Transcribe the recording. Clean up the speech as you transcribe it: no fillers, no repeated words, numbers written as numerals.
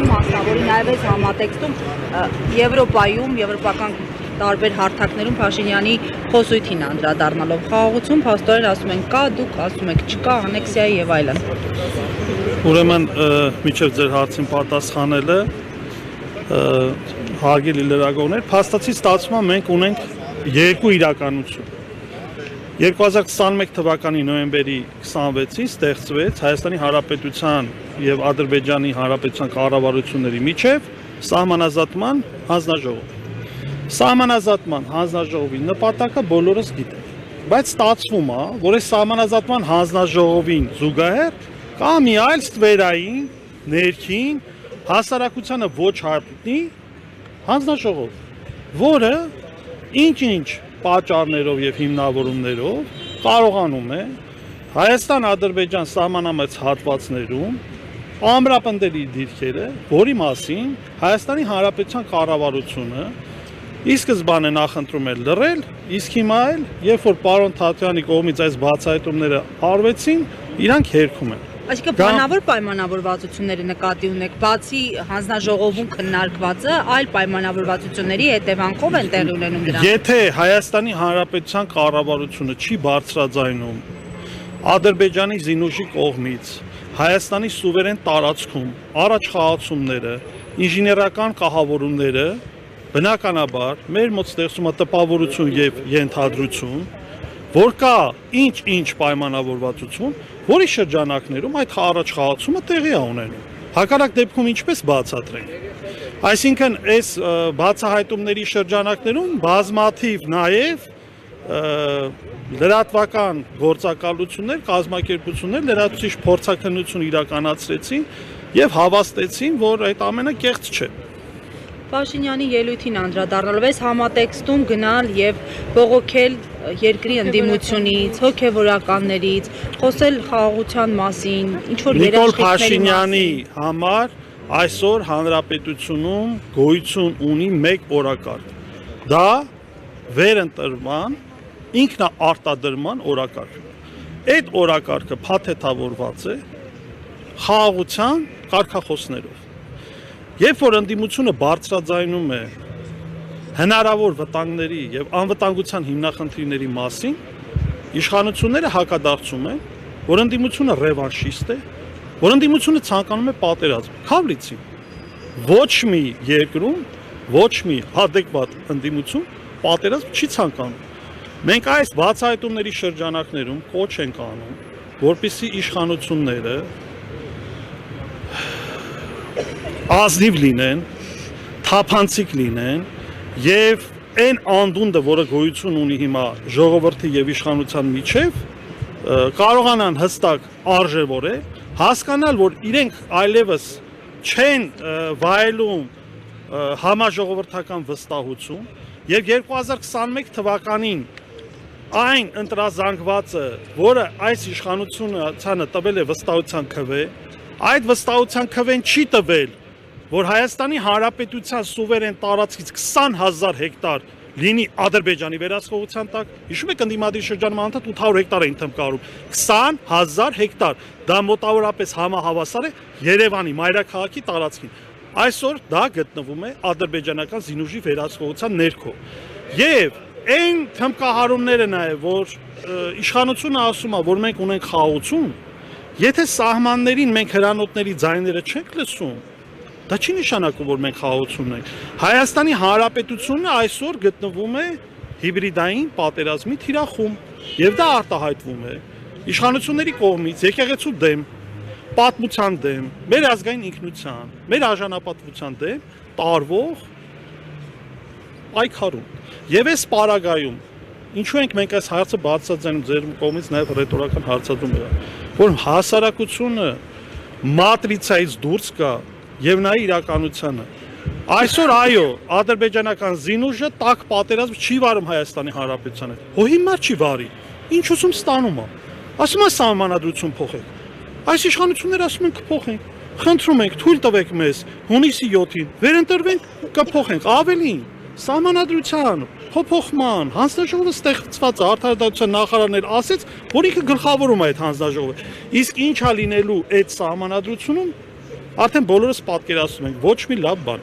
մասնավորի նաև այս համատեքստում Եվրոպայում, եվրոպական տարբեր հարթակներում Փաշինյանի խոսույթին անդրադառնալով խաղաղություն, փաստորեն ասում են կա, դուք ասում եք չկա, անեքսիա եւ այլն։ Ուրեմն միջև ձեր հարցին պատասխանելը հարգելի լրագրողներ, փաստացի ստացվում է մենք ունենք երկու իրականություն։ 2021 թվականի նոյեմբերի 26-ին ստեղծվեց Հայաստանի Հանրապետության եւ Ադրբեջանի Հանրապետության կառավարությունների միջև սահմանազատման հանձնաժողով։ Սահմանազատման հանձնաժողովի նպատակը բոլորս գիտենք, բայց ստացվում է, որ այս սահմանազատման հանձնաժողովին զուգահեռ կա մի այլ ստվերային, ներքին, հասարակությանը ոչ հայտնի հանձնաժողով, որը ինչ-ինչ պատճառներով եւ հիմնավորումներով կարողանում է Հայաստան-Ադրբեջան սահմանամերձ հատվածներում ամրապնդելի դիրքերը, որի մասին Հայաստանի Հանրապետության կառավարությունը ի սկզբանե նախընտրում էր լռել, իսկ հիմա էլ, երբ որ պարոն Թաթյանի կողմից այս բացահայտումները արվեցին, իրանք հերքում են։ Այսինքն բանավոր պայմանավորվածությունները նկատի ունեք, բացի հանձնաժողովում քննարկվածը, այլ պայմանավորվածությունների հետևանքով են տեղի ունենում դրանք։ Եթե Հայաստանի Հանրապետության կառավարությունը չի բարձրաձայնում Ադրբեջանի զինուժի կողմից Հայաստանի սուվերեն տարածքում առաջխաղացումները, ինժեներական կահավորումները, բնականաբար մեր մոտ ստեղծում է տպավորություն եւ ենթադրություն, որ կա ինչ-ինչ պայմանավորվածություն, որի շրջանակներում այդ առաջխաղացումը տեղի է ունենում։ Հակառակ դեպքում ինչպես բացատրենք։ Այսինքն այս բացահայտումների շրջանակներում բազմաթիվ նաև լրատվական գործակալություններ, կազմակերպություններ լրատվիչ փորձաքննություն իրականացրեցին եւ հավաստեցին, որ այդ ամենը կեղծ չէ։ Փաշինյանի ելույթին անդրադառնալով այս համատեքստում գնալ եւ բողոքել երկրի ընդդիմությունից, հոգեվորականներից, խոսել խաղաղության մասին, ինչ որ Նիկոլ Փաշինյանի համար այսօր հանրապետությունում գոյություն ունի մեկ օրակարգ։ Դա վերընտրման, ինքնաարտադրման օրակարգ։ Այդ օրակարգը փաթեթավորված է խաղաղության կարգախոսներով։ Երբ որ ընդդիմությունը բարձրաձայնում է հնարավոր վտանգների եւ անվտանգության հիմնախնդիրների մասին, իշխանությունները հակադարձում են, որ ընդդիմությունը ռևանշիստ է, որ ընդդիմությունը ցանկանում է պատերազմ։ Քավլիցին ոչ մի երկրում, ոչ մի adekvat ընդդիմություն պատերազմ չի ցանկանում։ Մենք այս բացահայտումների շրջանակներում կոչ ենք անում, որպեսզի իշխանությունները ազնիվ լինեն, թափանցիկ լինեն եւ այն անդունդը, որը գոյություն ունի հիմա ժողովրդի եւ իշխանության միջև, կարողանան հստակ արժևորել, հասկանալ, որ իրենք այլևս չեն վայելում համաժողովրդական վստահություն եւ 2021 թվականին այն ընտրազանգվածը, որը այս իշխանությունը տվել է վստահության քվե, այդ վստահության քվեն չի տվել, որ Հայաստանի Հանրապետության սուվերեն տարածքից 20,000 հեկտար լինի Ադրբեջանի վերահսկողության տակ, հիշում եք ընդդիմադիր շրջանում անդադ 800 հեկտար էին թմկարում, 20,000 հեկտար, դա մոտավորապես համահավասար է Երևանի մայրաքաղաքի տարածքին։ Այսօր դա գտնվում է ադրբեջանական զինուժի վերահսկողության ներքո։ Եվ այն թմկահարումները նաև, որ իշխանությունը ասում է, որ մենք ունենք խաղաղություն, եթե սահմաններին մենք հրանոթների ձայները չենք լսում, դա չի նշանակում, որ մենք խաղաղություն ունենք։ Հայաստանի Հանրապետությունը այսօր գտնվում է հիբրիդային պատերազմի թիրախում, եւ դա արտահայտվում է իշխանությունների կողմից եկեղեցու դեմ, պատմության դեմ, մեր ազգային ինքնության, մեր արժանապատվության դեմ տարվող պայքարում։ Եվ այս պարագայում ինչու ենք մենք այս հարցը բացատրում ձեր կողմից նաև ռետորական հարցադրում է, որ հասարակությունը մատրիցայից դուրս գա եւ նայի իրականությանը։ Այսօր այո, ադրբեջանական զինուժը տակ պատերազմ չի վարում Հայաստանի Հանրապետության հետ։ Հո հիմա չի վարի։ Ինչ ուսում ստանում է։ Ասում է սահմանադրություն փոխեք։ Այս իշխանությունները ասում են կփոխենք։ Խնդրում ենք, թույլ տվեք մեզ հունիսի 7-ին վերընտրվենք, կփոխենք։ Ավելին, սահմանադրության փոփոխման հանձնաժողովը ստեղծված արդարադատության նախարարներ ասեց, որ ինքը գլխավորում է այդ հանձնաժողովը։ Իսկ ինչա լինելու այդ սահմանադրությունում Արդեն բոլորս պատկերացնում ենք ոչ մի լավ բան։